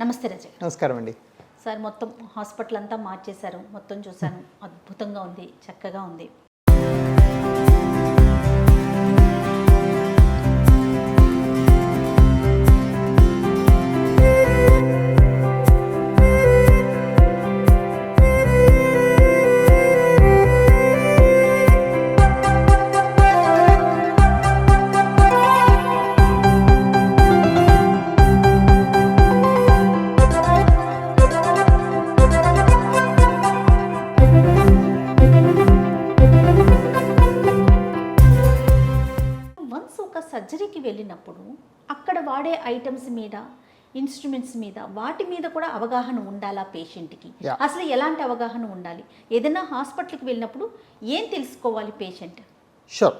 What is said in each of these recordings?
నమస్తే రజ. నమస్కారం అండి. సార్ మొత్తం హాస్పిటల్ అంతా మార్చేశారు, మొత్తం చూశాను, అద్భుతంగా ఉంది, చక్కగా ఉంది. సర్జరీకి వెళ్ళినప్పుడు అక్కడ వాడే ఐటమ్స్ మీద, ఇన్స్ట్రుమెంట్స్ మీద, వాటి మీద కూడా అవగాహన ఉండాలా పేషెంట్కి? అసలు ఎలాంటి అవగాహన ఉండాలి? ఏదైనా హాస్పిటల్కి వెళ్ళినప్పుడు ఏం తెలుసుకోవాలి పేషెంట్? షూర్.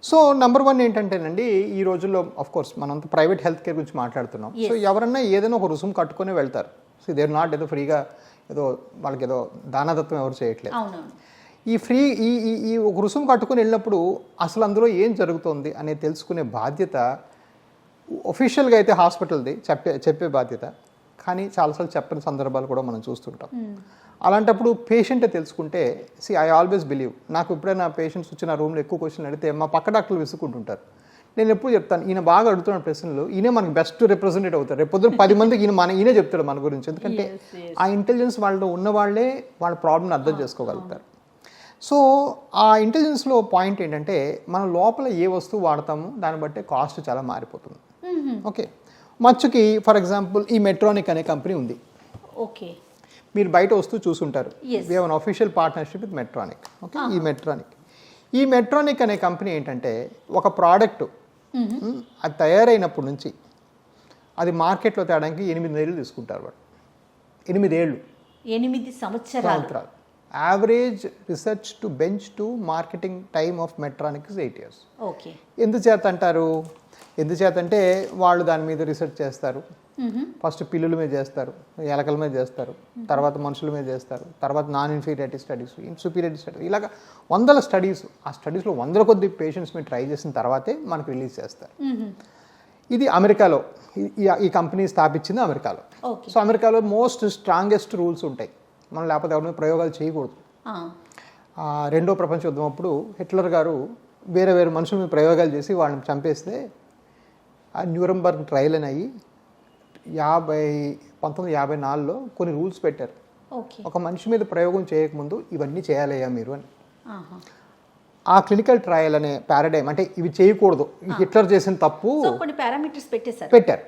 సో నెంబర్ 1 ఏంటంటేనండి, ఈ రోజుల్లో ఆఫ్ కోర్స్ మనంతా ప్రైవేట్ హెల్త్ కేర్ గురించి మాట్లాడుతున్నాం. సో ఎవరన్నా ఏదైనా ఒక రుసుము కట్టుకొని వెళ్తారు. సో దే ఆర్ నాట్ ఏదో ఫ్రీగా ఏదో వాళ్ళకి ఏదో దానదత్వం ఎవరు చేయట్లేదు. అవునవును. ఈ ఒక రుసుము కట్టుకుని వెళ్ళినప్పుడు అసలు అందులో ఏం జరుగుతుంది అనేది తెలుసుకునే బాధ్యత ఒఫీషియల్గా అయితే హాస్పిటల్ది, చెప్పే బాధ్యత. కానీ చాలాసార్లు చెప్పని సందర్భాలు కూడా మనం చూస్తుంటాం. అలాంటప్పుడు పేషెంటే తెలుసుకుంటే, ఐ ఆల్వేస్ బిలీవ్, నాకు ఎప్పుడైనా పేషెంట్స్ వచ్చిన రూమ్లో ఎక్కువ క్వశ్చన్లు అడిగితే మా పక్క డాక్టర్లు విసుకుంటుంటారు. నేను ఎప్పుడు చెప్తాను, ఈయన బాగా అడుగుతున్న ప్రశ్నలు, ఈయనే మనకు బెస్ట్ రిప్రజెంటేటివ్ అవుతారు. రేపు పొద్దున 10 మందికి ఈయనే చెప్తాడు మన గురించి. ఎందుకంటే ఆ ఇంటెలిజెన్స్ వాళ్ళలో ఉన్న వాళ్ళే వాళ్ళ ప్రాబ్లమ్ని అర్థం చేసుకోగలుగుతారు. సో ఆ ఇంటెలిజెన్స్లో పాయింట్ ఏంటంటే, మన లోపల ఏ వస్తువు వాడతామో దాన్ని బట్టే కాస్ట్ చాలా మారిపోతుంది. ఓకే, మచ్చుకి ఫర్ ఎగ్జాంపుల్ ఈ మెట్రానిక్ అనే కంపెనీ ఉంది. ఓకే, మీరు బయట వస్తువు చూసుంటారు. We have an official partnership with Medtronic. Okay, ఈ మెట్రానిక్ అనే కంపెనీ ఏంటంటే, ఒక ప్రోడక్ట్ అది తయారైనప్పటి నుంచి అది మార్కెట్లో తేడానికి 8 ఏళ్ళు తీసుకుంటారు వాళ్ళు. 8 సంవత్సరాలు. Average research to bench to marketing time of Medtronic is 8 years. Okay, ఎందుచేతంటే వాళ్ళు దాని మీద రీసెర్చ్ చేస్తారు. ఫస్ట్ పిల్లుల మీద చేస్తారు, ఎలకల మీద చేస్తారు, తర్వాత మనుషుల మీద చేస్తారు, తర్వాత non inferiority studies, superiority studies, ఇలాగ 100 స్టడీస్. ఆ స్టడీస్లో 100 కొద్ది పేషెంట్స్ మీద ట్రై చేసిన తర్వాతే మనకు రిలీజ్ చేస్తారు. ఇది అమెరికాలో, ఈ కంపెనీ స్థాపించింది అమెరికాలో. సో అమెరికాలో మోస్ట్ స్ట్రాంగెస్ట్ రూల్స్ ఉంటాయి. మనం లేకపోతే ఎవరి మీద ప్రయోగాలు చేయకూడదు. రెండో ప్రపంచ యుద్ధం అప్పుడు హిట్లర్ గారు వేరే మనుషుల మీద ప్రయోగాలు చేసి వాళ్ళని చంపేస్తే ఆ న్యూరంబర్గ్ ట్రయల్ అని అయ్యి 1954లో కొన్ని రూల్స్ పెట్టారు. ఒక మనిషి మీద ప్రయోగం చేయకముందు ఇవన్నీ చేయాలయ్యా మీరు అని. ఆ క్లినికల్ ట్రయల్ అనే పారాడైమ్, అంటే ఇవి చేయకూడదు, హిట్లర్ చేసిన తప్పు పెట్టారు.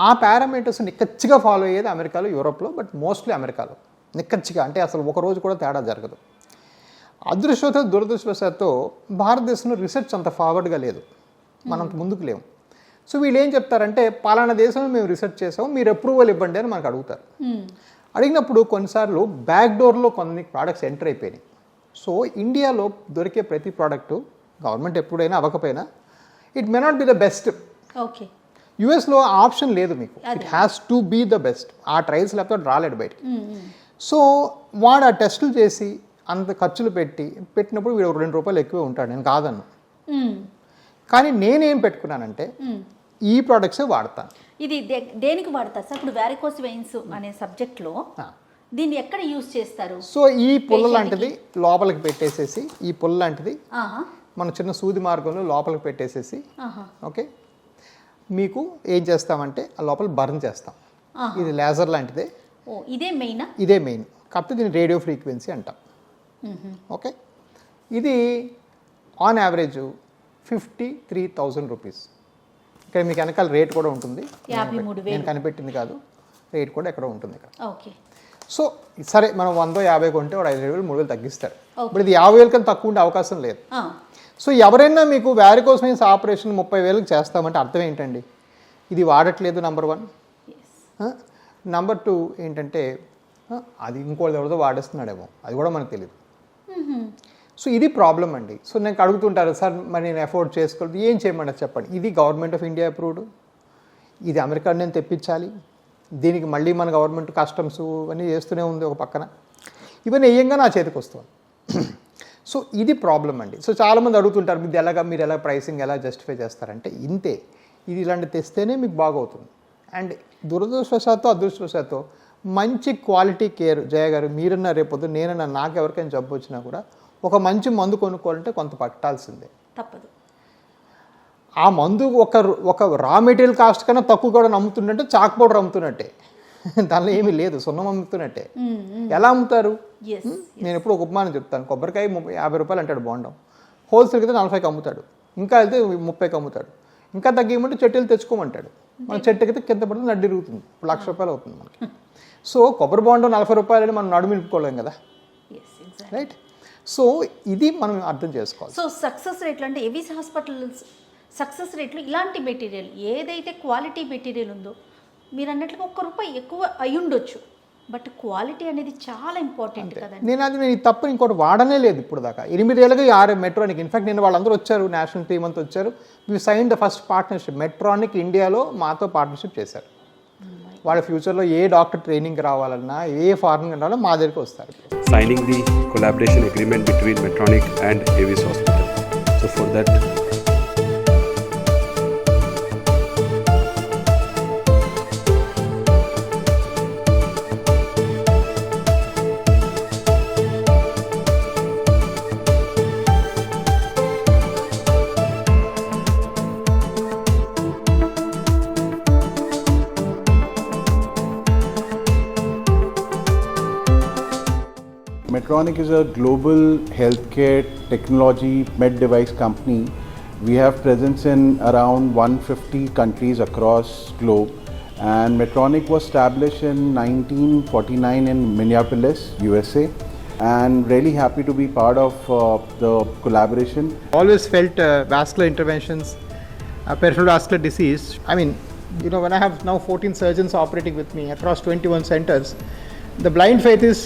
ఆ పారామీటర్స్ నిక్కచ్చిగా ఫాలో అయ్యేది అమెరికాలో, యూరోప్లో, బట్ మోస్ట్లీ అమెరికాలో నిక్కచ్చిగా. అంటే అసలు ఒక రోజు కూడా తేడా జరగదు. దురదృష్టవశాత్తు భారతదేశంలో రీసెర్చ్ అంత ఫార్వర్డ్గా లేదు, మనం ముందుకు లేము. సో వీళ్ళు ఏం చెప్తారంటే, పలానా దేశంలో మేము రీసెర్చ్ చేసాము, మీరు అప్రూవల్ ఇవ్వండి అని మనకు అడుగుతారు. అడిగినప్పుడు కొన్నిసార్లు బ్యాక్ డోర్లో కొన్ని ప్రోడక్ట్స్ ఎంటర్ అయిపోయినాయి. సో ఇండియాలో దొరికే ప్రతి ప్రోడక్టు గవర్నమెంట్ ఎప్పుడైనా అవ్వకపోయినా it may not be the best. Okay, యుఎస్లో ఆప్షన్ లేదు మీకు, it has to be the best. ఆ ట్రయల్స్ లేకపోతే రాలేడు బయటికి. సో వాడు ఆ టెస్టులు చేసి అంత ఖర్చులు పెట్టినప్పుడు వీడు ₹2 ఎక్కువే ఉంటాడు, నేను కాదన్ను. కానీ నేనేం పెట్టుకున్నానంటే ఈ ప్రోడక్ట్సే వాడతాను. ఇది దేనికి వాడతారు సార్? ఇప్పుడు వారికోస్ వెయిన్స్ అనే సబ్జెక్ట్లో దీన్ని ఎక్కడ యూజ్ చేస్తారు? సో ఈ పుల్ల లాంటిది లోపలికి పెట్టేసేసి, ఈ పుల్ల లాంటిది మన చిన్న సూది మార్గంలో లోపలికి పెట్టేసేసి, ఓకే, మీకు ఏం చేస్తామంటే ఆ లోపల బర్న్ చేస్తాం. ఇది లేజర్ లాంటిదే. ఇదే మెయిన్. కాకపోతే దీన్ని రేడియో ఫ్రీక్వెన్సీ అంటాం. ఓకే, ఇది ఆన్ యావరేజ్ 53,000 రూపీస్. ఇక్కడ మీకు వెనకాల రేట్ కూడా ఉంటుంది, నేను కనిపెట్టింది కాదు, రేట్ కూడా ఎక్కడ ఉంటుంది ఇక్కడ. ఓకే, సో సరే మనం 150 కొంటే వాడు 5,000 3,000 తగ్గిస్తారు. ఇప్పుడు ఇది 50,000 కన్నా తక్కువ ఉండే అవకాశం లేదు. సో ఎవరైనా మీకు వారికోస్ వెయిన్స్ ఆపరేషన్ 30,000 చేస్తామంటే అర్థం ఏంటండి? ఇది వాడట్లేదు, నెంబర్ 1. నెంబర్ 2 ఏంటంటే అది ఇంకోళ్ళు ఎవరితో వాడేస్తున్నాడేమో, అది కూడా మనకు తెలియదు. సో ఇది ప్రాబ్లం అండి. సో నాకు అడుగుతుంటారు, సార్ మరి నేను అఫోర్డ్ చేసుకోలేదు, ఏం చేయమంటారు చెప్పండి. ఇది గవర్నమెంట్ ఆఫ్ ఇండియా అప్రూవ్డ్, ఇది అమెరికా నేను తెప్పించాలి, దీనికి మళ్ళీ మన గవర్నమెంట్ కస్టమ్స్ అన్నీ చేస్తూనే ఉంది ఒక పక్కన, ఇవన్నీ వేయంగా నా చేతికి వస్తుంది. సో ఇది ప్రాబ్లం అండి. సో చాలామంది అడుగుతుంటారు, మీరు ఎలా ప్రైసింగ్ ఎలా జస్టిఫై చేస్తారంటే ఇంతే, ఇది ఇలాంటి తెస్తేనే మీకు బాగవుతుంది. అండ్ దురదృష్టవశాత్తు అదృష్టవశాత్తు మంచి క్వాలిటీ కేర్ జయ గారు మీరన్నా రేపొద్దు నేనన్నా నాకు ఎవరికైనా జబ్బు వచ్చినా కూడా ఒక మంచి మందు కొనుక్కోవాలంటే కొంత పట్టాల్సిందే, తప్పదు. ఆ మందు ఒక రా మెటీరియల్ కాస్ట్ కన్నా తక్కువ కూడా అమ్ముతున్నట్టే చాక్ పౌడర్ అమ్ముతున్నట్టే, దానిలో ఏమీ లేదు, సున్నం అమ్ముతున్నట్టే. ఎలా అమ్ముతారు? నేను ఎప్పుడు ఒక ఉపమానం చెప్తాను. కొబ్బరికాయ 50 రూపాయలు అంటాడు బాండం, హోల్సేల్కి అయితే 40కి అమ్ముతాడు, ఇంకా వెళ్తే 30కి అమ్ముతాడు, ఇంకా తగ్గమంటే చెట్టులు తెచ్చుకోమంటాడు. మన చెట్టుకైతే కింద పడితే నడ్డి ఇరుగుతుంది, ఇప్పుడు 1,00,000 రూపాయలు అవుతుంది మనకి. సో కొబ్బరి బాండం 40 రూపాయలని మనం నడుమిలుపుకోలేం కదా, రైట్? సో ఇది మనం అర్థం చేసుకోవాలి. సో సక్సెస్ రేట్లు అంటే ఏవిస్ హాస్పిటల్స్ సక్సెస్ రేట్లు ఇలాంటి మెటీరియల్ ఏదైతే క్వాలిటీ మెటీరియల్ ఉందో మీరు అన్నట్లుగా ₹1 ఎక్కువ అయి ఉండొచ్చు, బట్ క్వాలిటీ అనేది చాలా ఇంపార్టెంట్ కదండి. నేను ఈ తప్ప ఇంకోటి వాడనే లేదు ఇప్పుడు దాకా. 8 ఏళ్ళుగా 6 మెట్రానిక్. ఇన్ఫాక్ట్ నేను వాళ్ళందరూ వచ్చారు, నేషనల్ టీమ్ అంతా వచ్చారు. We sign the first partnership. Medtronic ఇండియాలో మాతో పార్ట్నర్షిప్ చేశారు. వాళ్ళ ఫ్యూచర్లో ఏ డాక్టర్ ట్రైనింగ్ రావాలన్నా ఏ ఫారెన్ రావాలన్నా మా దగ్గరికి వస్తారు. Signing the collaboration agreement between Medtronic and Avis Hospital. So for that, Medtronic is a global healthcare technology med device company. We have presence in around 150 countries across globe, and Medtronic was established in 1949 in Minneapolis, USA, and really happy to be part of the collaboration. Always felt vascular interventions, peripheral vascular disease. I mean, when I have now 14 surgeons operating with me across 21 centers, the blind faith is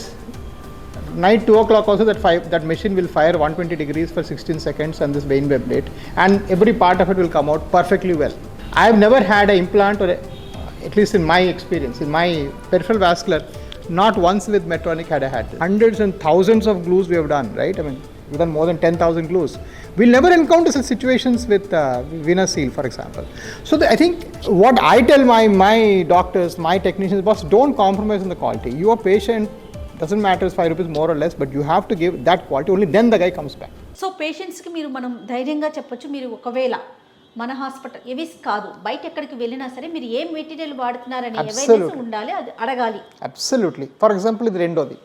night 2 o'clock also that machine will fire 120 degrees for 16 seconds on this vein web plate, and every part of it will come out perfectly well. I have never had an implant, or at least in my experience, in my peripheral vascular, not once with Medtronic had I had this. Hundreds and thousands of glues we have done, right? I mean, we've done more than 10,000 glues. We'll never encounter such situations with venous seal, for example. So I think what I tell my doctors, my technicians, boss, don't compromise on the quality. Your patient doesn't matter if 5 rupees more or less, but you have to give that quality, only then the guy comes back. So పేషెంట్స్కి మనం ధైర్యంగా చెప్పొచ్చు, మీరు ఒకవేళ మన hospital Avis కాదు బయట ఎక్కడికి వెళ్ళినా సరే మీరు ఏ మెటీరియల్ వాడుతున్నారని అవేర్నెస్ ఉండాలి, అది అడగాలి. అబ్సల్యూట్లీ. ఫర్ ఎగ్జాంపుల్ ఇది రెండోది,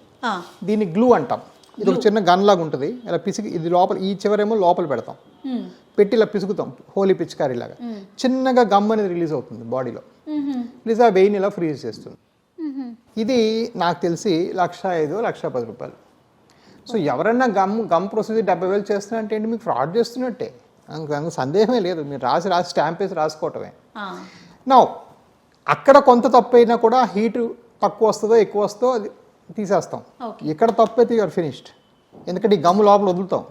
దీన్ని గ్లూ అంటాం. ఇది ఒక చిన్న గన్ లాగా ఉంటుంది, ఇలా పిసికి ఇది లోపల ఈ చివరేమో లోపల పెడతాం, పెట్టి ఇలా పిసుకుతాం హోలీ పిచికారీ లాగా. చిన్నగా గమ్ అనేది రిలీజ్ అవుతుంది బాడీలో, రిలీజ్ ఆ వెయిన్ ఇలా ఫ్రీజ్ చేస్తుంది. ఇది నాకు తెలిసి 1,05,000 1,10,000 రూపాయలు. సో ఎవరన్నా గమ్ ప్రొసీజర్ 70,000 చేస్తున్నారంటే ఏంటి, మీకు ఫ్రాడ్ చేస్తున్నట్టే, అందుకు సందేహమే లేదు. మీరు రాసి స్టాంప్ వేసి రాసుకోవటమే. నా అక్కడ కొంత తప్పు అయినా కూడా హీట్ తక్కువ వస్తుందో ఎక్కువ వస్తుందో అది తీసేస్తాం. ఇక్కడ తప్పు అయితే యూఆర్ ఫినిష్డ్. ఎందుకంటే ఈ గమ్ము లోపల వదులుతాం.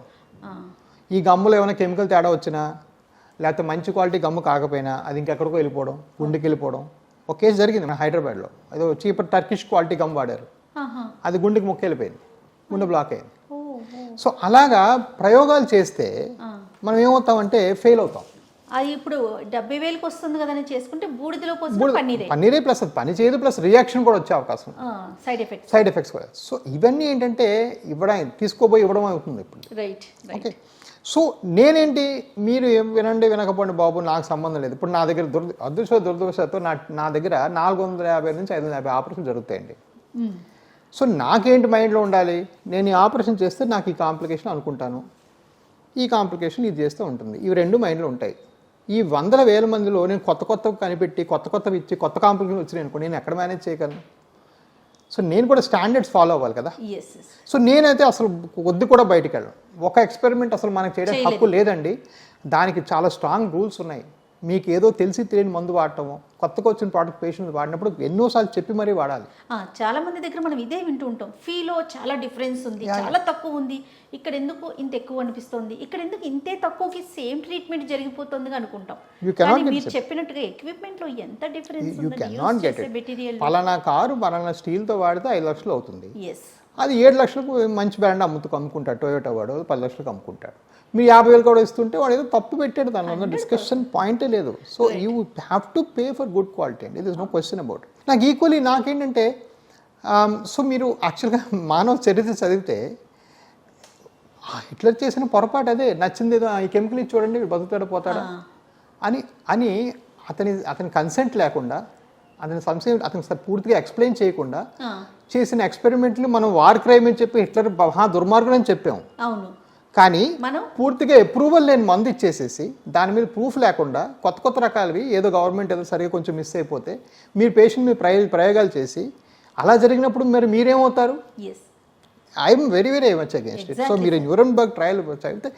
ఈ గమ్ములో ఏమైనా కెమికల్ తేడా వచ్చినా లేకపోతే మంచి క్వాలిటీ గమ్ము కాకపోయినా అది ఇంకెక్కడికో వెళ్ళిపోవడం, గుండెకి వెళ్ళిపోవడం. ఒక కేసు జరిగింది మన హైదరాబాద్లో. ఏదో చీప్ టర్కిష్ క్వాలిటీ గమ్ వాడారు, అది గుండెకి మొక్క వెళ్ళిపోయింది, గుండె బ్లాక్ అయింది. సో అలాగా ప్రయోగాలు చేస్తే మనం ఏమవుతామంటే ఫెయిల్ అవుతాం. అది ఇప్పుడు 70,000కి వస్తుంది కదా అని చేసుకుంటే బూడిదలో పన్నీరే ప్లస్ అది పని చేయదు, ప్లస్ రియాక్షన్ కూడా వచ్చే అవకాశం, సైడ్ ఎఫెక్ట్స్ కూడా. సో ఇవన్నీ ఏంటంటే ఇవ్వడం అవుతుంది ఇప్పుడు. రైట్. ఓకే. సో నేనేంటి, మీరు ఏం వినండి వినకపోండి బాబు, నాకు సంబంధం లేదు. ఇప్పుడు నా దగ్గర దురదృష్టవశాత్తు నా దగ్గర 450 నుంచి 550 ఆపరేషన్ జరుగుతాయండి. సో నాకేంటి మైండ్లో ఉండాలి, నేను ఈ ఆపరేషన్ చేస్తే నాకు ఈ కాంప్లికేషన్ అనుకుంటాను, ఈ కాంప్లికేషన్ ఇది చేస్తూ ఉంటుంది. ఇవి రెండు మైండ్లో ఉంటాయి. ఈ 100,000 మందిలో నేను కొత్తవి కనిపెట్టి కొత్తవి ఇచ్చి కొత్త కాంప్లికేషన్ వచ్చినాయి అనుకో, నేను ఎక్కడ మేనేజ్ చేయగలను? సో నేను కూడా స్టాండర్డ్స్ ఫాలో అవ్వాలి కదా. సో నేనైతే అసలు కొద్ది కూడా బయటికి వెళ్ళను. ఒక ఎక్స్పెరిమెంట్ అసలు మనకు చేయడానికి హక్కు లేదండి. దానికి చాలా స్ట్రాంగ్ రూల్స్ ఉన్నాయి. మీకు ఏదో తెలిసి తెలియని మందు వాడటము, కొత్తగా వచ్చిన ప్రోడక్ట్ పేషెంట్ వాడినప్పుడు ఎన్నోసార్లు చెప్పి మరీ వాడాలి. చాలా మంది దగ్గర మనం ఇదే వింటూ ఉంటాం, ఫీలో చాలా డిఫరెన్స్ ఉంది, చాలా తక్కువ ఉంది, ఇక్కడ ఎందుకు ఇంత ఎక్కువ అనిపిస్తుంది, ఇక్కడ ఎందుకు ఇంతే తక్కువకి సేమ్ ట్రీట్మెంట్ జరిగిపోతుంది అనుకుంటాం. మీరు చెప్పినట్టుగా ఎక్విప్మెంట్ లో ఎంత డిఫరెన్స్ పలానా కారు పలానా స్టీల్ తో వాడితే 5 లక్షలు అవుతుంది, అది 7 లక్షలకు మంచి బ్రాండ్ అమ్ముకుంటాడు, టొయోటా వాడు 10 లక్షలకు అమ్ముకుంటాడు. మీరు 50,000 కూడా ఇస్తుంటే వాడు ఏదో తప్పు పెట్టాడు, దానిలో ఉన్న డిస్కషన్ పాయింటే లేదు. So you have to pay for good quality అండి, దిస్ నో క్వశ్చన్ అబౌట్. నాకు ఈక్వల్లీ నాకేంటంటే సో మీరు యాక్చువల్గా మానవ చరిత్ర చదివితే హిట్లర్ చేసిన పొరపాటు అదే, నచ్చింది ఏదో ఈ కెమికల్ ఇచ్చి చూడండి వీడు బతుకుతాడా పోతాడా అని అని అతని కన్సెంట్ లేకుండా, అతని సంశయం అతనికి పూర్తిగా ఎక్స్ప్లెయిన్ చేయకుండా చేసిన ఎక్స్పెరిమెంట్లు మనం వార్ క్రైమ్ అని చెప్పి హిట్లర్ దుర్మార్గుడు అని చెప్పాము. అవును, కానీ మనం పూర్తిగా అప్రూవల్ లేని మందు ఇచ్చేసేసి దాని మీద ప్రూఫ్ లేకుండా కొత్త కొత్త రకాలవి ఏదో గవర్నమెంట్ ఏదో సరిగా కొంచెం మిస్ అయిపోతే మీరు పేషెంట్ మీద ప్రయోగాలు చేసి అలా జరిగినప్పుడు మరి మీరేమవుతారు? I'm very very much against it. So మీరు న్యూరెంబర్గ్ ట్రయల్ చదివితే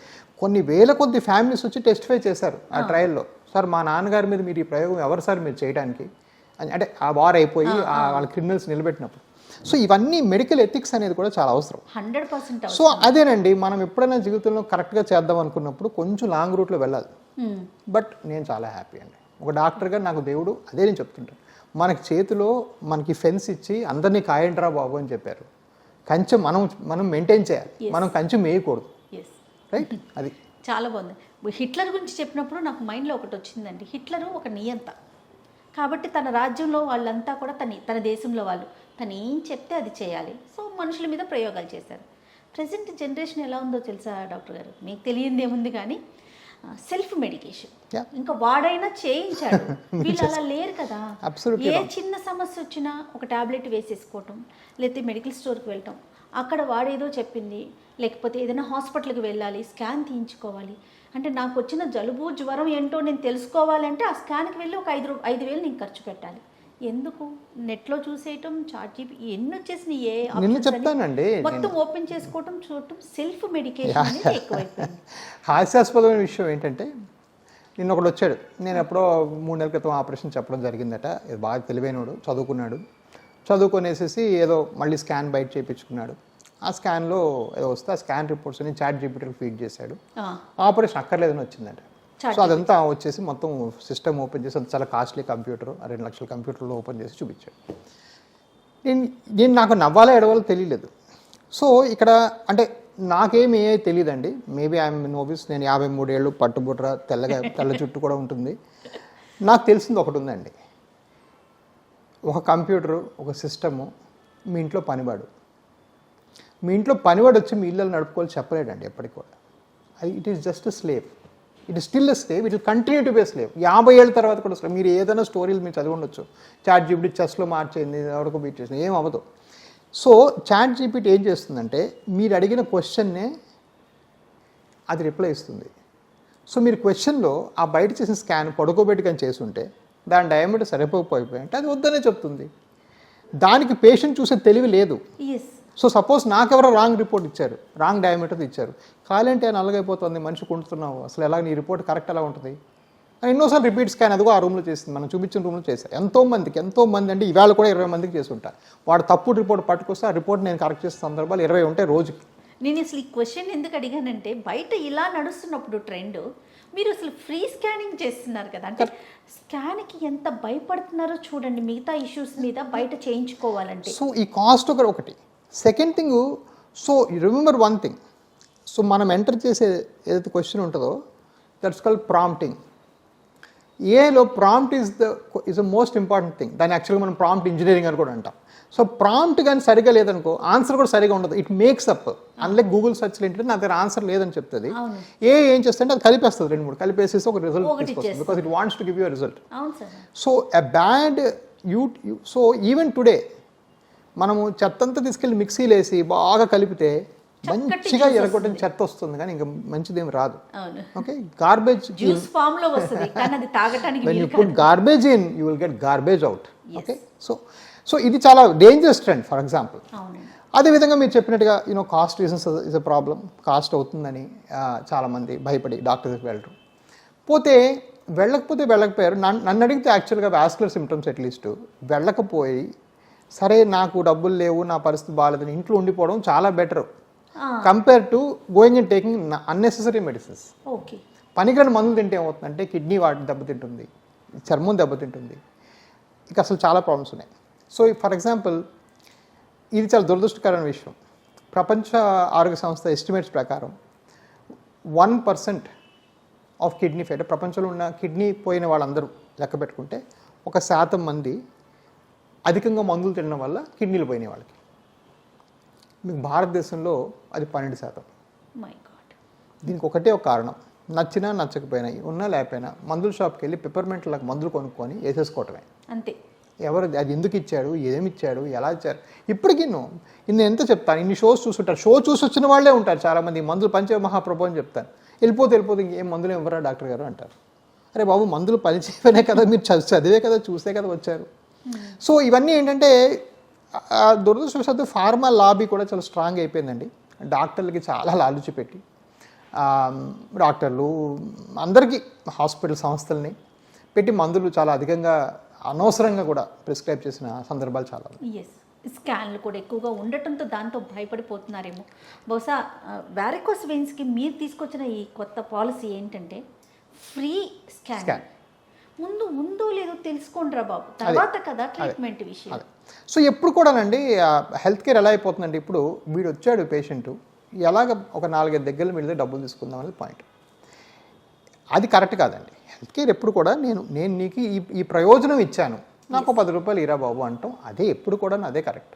కొన్ని వేల కొద్ది ఫ్యామిలీస్ వచ్చి టెస్టిఫై చేశారు ఆ ట్రయల్లో. సార్ మా నాన్నగారి మీద మీరు ఈ ప్రయోగం ఎవరు సార్ మీరు చేయడానికి, అంటే ఆ వార్ అయిపోయి వాళ్ళ క్రిమినల్స్ నిలబెట్టినప్పుడు. సో ఇవన్నీ మెడికల్ ఎథిక్స్ అనేది కూడా చాలా అవసరం. 100%. సో అదేనండి, మనం ఎప్పుడైనా జీవితంలో కరెక్ట్గా చేద్దాం అనుకున్నప్పుడు కొంచెం లాంగ్ రూట్లో వెళ్ళాలి. బట్ నేను చాలా హ్యాపీ అండి, ఒక డాక్టర్గా నాకు దేవుడు అదే నేను చెప్తుంటాను, మనకి చేతిలో మనకి ఫెన్స్ ఇచ్చి అందరినీ కాయండ్రా బాబు అని చెప్పారు. కంచెం మనం మెయింటైన్ చేయాలి, మనం కంచెం వేయకూడదు. రైట్, అది చాలా బాగుంది. హిట్లర్ గురించి చెప్పినప్పుడు నాకు మైండ్లో ఒకటి వచ్చిందండి. హిట్లరు ఒక నియంత కాబట్టి తన రాజ్యంలో వాళ్ళంతా కూడా తన దేశంలో వాళ్ళు తను ఏం చెప్తే అది చేయాలి. సో మనుషుల మీద ప్రయోగాలు చేశారు. ప్రజెంట్ జనరేషన్ ఎలా ఉందో తెలుసా డాక్టర్ గారు? మీకు తెలియంది ఏముంది కానీ సెల్ఫ్ మెడికేషన్. ఇంకా వాడైనా చేయించాడు, వీళ్ళు అలా లేరు కదా. ఏ చిన్న సమస్య వచ్చినా ఒక టాబ్లెట్ వేసేసుకోవటం, లేకపోతే మెడికల్ స్టోర్కి వెళ్ళటం, అక్కడ వాడేదో చెప్పింది, లేకపోతే ఏదైనా హాస్పిటల్కి వెళ్ళాలి, స్కాన్ తీయించుకోవాలి. అంటే నాకు వచ్చిన జలుబు జ్వరం ఏంటో నేను తెలుసుకోవాలంటే ఆ స్కాన్కి వెళ్ళి ఒక 5,000 నేను ఖర్చు పెట్టాలి. ఎందుకు? నెట్లో చూసేయటం, చాట్ జీపీటీ ఎన్ని వచ్చేసినాయి, ఏ చెప్తానండి మొత్తం ఓపెన్ చేసుకోవటం, చూడటం, సెల్ఫ్ మెడికేషన్ అనేది ఎక్కువైపోయింది. హాస్యాస్పదమైన విషయం ఏంటంటే, నిన్న ఒకడు వచ్చాడు, నేను ఎప్పుడో 3 నెలల క్రితం ఆపరేషన్ చెప్పడం జరిగిందట, బాగా తెలివైనడు, చదువుకునేసేసి ఏదో మళ్ళీ స్కాన్ బయట చేయించుకున్నాడు. ఆ స్కాన్లో ఏదో వస్తే ఆ స్కాన్ రిపోర్ట్స్ అని చాట్ జీపీటీకి ఫీడ్ చేశాడు, ఆపరేషన్ అక్కర్లేదని వచ్చిందంట. సో అదంతా వచ్చేసి మొత్తం సిస్టమ్ ఓపెన్ చేసి, అది చాలా కాస్ట్లీ కంప్యూటర్, 2 లక్షల కంప్యూటర్లో ఓపెన్ చేసి చూపించాడు. నేను నాకు నవ్వాలో ఎడవాలో తెలియలేదు. సో ఇక్కడ అంటే నాకేమి తెలియదండి, మేబీ ఐఎమ్ నోవిస్, నేను 53 ఏళ్ళు, పట్టుబుట్ర, తెల్ల చుట్టూ కూడా ఉంటుంది. నాకు తెలిసింది ఒకటి ఉందండి, ఒక కంప్యూటరు, ఒక సిస్టము, మీ ఇంట్లో పనివాడు వచ్చి మీ ఇళ్ళని నడుపుకోవాలి చెప్పలేడండి ఎప్పటికి కూడా. అది it is just slave, it is still a slave, it will continue to be a slave. 50 ఏళ్ళ తర్వాత కూడా స్లేవ్. మీరు ఏదైనా స్టోరీలు మీరు చదివి ఉండొచ్చు, చాట్ జీపీటీ చెస్లో మార్చేయింది, ఎవరికో బీట్ చేసింది, ఏం అవ్వదు. సో చాట్ జీపీటీ ఏం చేస్తుందంటే మీరు అడిగిన క్వశ్చన్నే అది రిప్లై ఇస్తుంది. సో మీరు క్వశ్చన్లో ఆ బయట చేసిన స్కాన్ పడుకోబెట్టుకొని చేసి ఉంటే దాని డయామీటర్ సరిపోయిపోయి అంటే అది వద్దనే చెప్తుంది. దానికి పేషెంట్ చూసే తెలివి లేదు. సో సపోజ్ నాకెవరో రాంగ్ రిపోర్ట్ ఇచ్చారు, రాంగ్ డయామీటర్ ఇచ్చారు, కాలంటే నల్లగైపోతుంది, మనిషి కుంటున్నావు, అసలు ఎలా నీ రిపోర్ట్ కరెక్ట్ ఎలా ఉంటుంది అని ఎన్నోసార్లు రిపీట్ స్కాన్ అదిగో ఆ రూమ్లో చేసింది, మనం చూపించిన రూమ్లో చేశారు. ఎంతోమంది అంటే ఇవాళ కూడా 20 మందికి చేసి ఉంటారు. వాడు తప్పుడు రిపోర్ట్ పట్టుకొస్తే ఆ రిపోర్ట్ నేను కరెక్ట్ చేసిన సందర్భాలు 20 ఉంటాయి రోజుకి. నేను అసలు ఈ క్వశ్చన్ ఎందుకు అడిగానంటే, బయట ఇలా నడుస్తున్నప్పుడు ట్రెండ్, మీరు అసలు ఫ్రీ స్కానింగ్ చేస్తున్నారు కదా, అంటే స్కాన్కి ఎంత భయపడుతున్నారో చూడండి మిగతా ఇష్యూస్ మీద బయట చేయించుకోవాలంటే. సో ఈ కాస్ట్ ఒకటి. Second thing, so remember one thing, so మనం ఎంటర్ చేసే ఏదైతే క్వశ్చన్ ఉంటుందో దట్స్ కాల్డ్ ప్రాంప్టింగ్. ఏలో prompt is the most important thing. దాన్ని యాక్చువల్గా మనం ప్రాంప్ట్ ఇంజనీరింగ్ అని కూడా అంటాం. సో ప్రాంప్ట్ కానీ సరిగా లేదనుకో ఆన్సర్ కూడా సరిగా ఉండదు, it makes up. Unlike Google సర్చ్లో ఏంటంటే నా దగ్గర ఆన్సర్ లేదని చెప్తుంది, ఏం చేస్తుంటే అది కలిపేస్తుంది, 2-3 కలిపేసేసి ఒక రిజల్ట్ తీసుకొస్తుంది, because it wants to give you result. So a bad so even today మనము చెత్తంతా తీసుకెళ్ళి మిక్సీలో వేసి బాగా కలిపితే మంచిగా ఎరగొట్టిన చెత్త వస్తుంది, కానీ ఇంకా మంచిదేం రాదు. Okay, garbage when you put garbage in you will get garbage out. Okay, so ఇది చాలా డేంజరస్ ట్రెండ్. ఫర్ ఎగ్జాంపుల్ అదేవిధంగా మీరు చెప్పినట్టుగా cost reasons is a problem. Cost అవుతుందని చాలామంది భయపడి డాక్టర్ దగ్గరికి వెళ్ళరు. వెళ్ళకపోయారు. నన్ను అడిగితే యాక్చువల్గా వాస్కులర్ సిమ్టమ్స్ అట్లీస్ట్ వెళ్ళకపోయి, సరే నాకు డబ్బులు లేవు, నా పరిస్థితి బాగాలేదని ఇంట్లో ఉండిపోవడం చాలా better compare to going and taking unnecessary medicines. పనికిరాని మందులు తింటే ఏమవుతుందంటే కిడ్నీ దెబ్బతింటుంది, చర్మం దెబ్బతింటుంది, ఇక అసలు చాలా ప్రాబ్లమ్స్ ఉన్నాయి. సో ఫర్ ఎగ్జాంపుల్ ఇది చాలా దురదృష్టకరమైన విషయం. ప్రపంచ ఆరోగ్య సంస్థ ఎస్టిమేట్స్ ప్రకారం 1% ఆఫ్ కిడ్నీ ఫెయిల్, ప్రపంచంలో ఉన్న కిడ్నీ పోయిన వాళ్ళందరూ లెక్క పెట్టుకుంటే 1% మంది అధికంగా మందులు తినడం వల్ల కిడ్నీలు పోయినాయి వాళ్ళకి. మీకు భారతదేశంలో అది 12%. My God. దీనికి ఒకటే ఒక కారణం, నచ్చినా నచ్చకపోయినా ఉన్నా లేకపోయినా మందుల షాప్కి వెళ్ళి పెప్పర్మెంట్లకు మందులు కొనుక్కొని వేసేసుకోవటమే. అంతే. ఎవరు అది ఎందుకు ఇచ్చాడు, ఏమి ఇచ్చాడు, ఎలా ఇచ్చారు, ఇప్పటికీ నేను ఎంత చెప్తాను, ఇన్ని షోస్ చూస్తుంటారు, షో చూసి వచ్చిన వాళ్ళే ఉంటారు చాలామంది, మందులు పంచే మహాప్రభు అని చెప్తాను, వెళ్ళిపోతే ఇంకేం మందులు ఇవ్వరా డాక్టర్ గారు అంటారు. అరే బాబు, మందులు పనిచేయనే కదా, మీరు చదివే కదా, చూసే కదా వచ్చారు. సో ఇవన్నీ ఏంటంటే దురదృష్టవశాత్తు ఫార్మా లాబీ కూడా చాలా స్ట్రాంగ్ అయిపోయిందండి. డాక్టర్లకి చాలా లాలుచి పెట్టి, డాక్టర్లు అందరికీ హాస్పిటల్ సంస్థల్ని పెట్టి మందులు చాలా అధికంగా అనవసరంగా కూడా ప్రిస్క్రైబ్ చేసిన సందర్భాలు చాలా. ఎస్, స్కాన్లు కూడా ఎక్కువగా ఉండటంతో దాంతో భయపడిపోతున్నారేమో. బహుశా వారికోస్ వెయిన్స్కి మీరు తీసుకొచ్చిన ఈ కొత్త పాలసీ ఏంటంటే ఫ్రీ స్కాన్. ముందు ఉందో లేదో తెలుసుకోండి రా బాబు, తర్వాత కదా ట్రీట్మెంట్ విషయం. సో ఎప్పుడు కూడానండి హెల్త్ కేర్ ఎలా అయిపోతుందండి, ఇప్పుడు వీడు వచ్చాడు పేషెంట్, ఎలాగ ఒక 4-5 దగ్గర వెళ్తే డబ్బులు తీసుకుందాం అనేది పాయింట్. అది కరెక్ట్ కాదండి. హెల్త్ కేర్ ఎప్పుడు కూడా నేను నీకు ఈ ప్రయోజనం ఇచ్చాను, నాకు 10 రూపాయలు ఇరా బాబు అంటాం, అదే ఎప్పుడు కూడా అదే కరెక్ట్.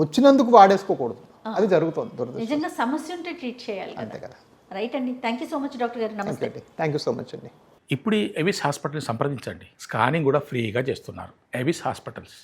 వచ్చినందుకు వాడేసుకోకూడదు, అది జరుగుతుంది దురదృష్టం. నిజంగా సమస్య ఉంటే ట్రీట్ చేయాలి, అంతే కదా. రైట్ అండి. Thank you so much doctor గారు. నమస్తే. థ్యాంక్ యూ సో మచ్ అండి. ఇప్పుడు ఎవిస్ హాస్పిటల్ని సంప్రదించండి. స్కానింగ్ కూడా ఫ్రీగా చేస్తున్నారు. Avis hospitals.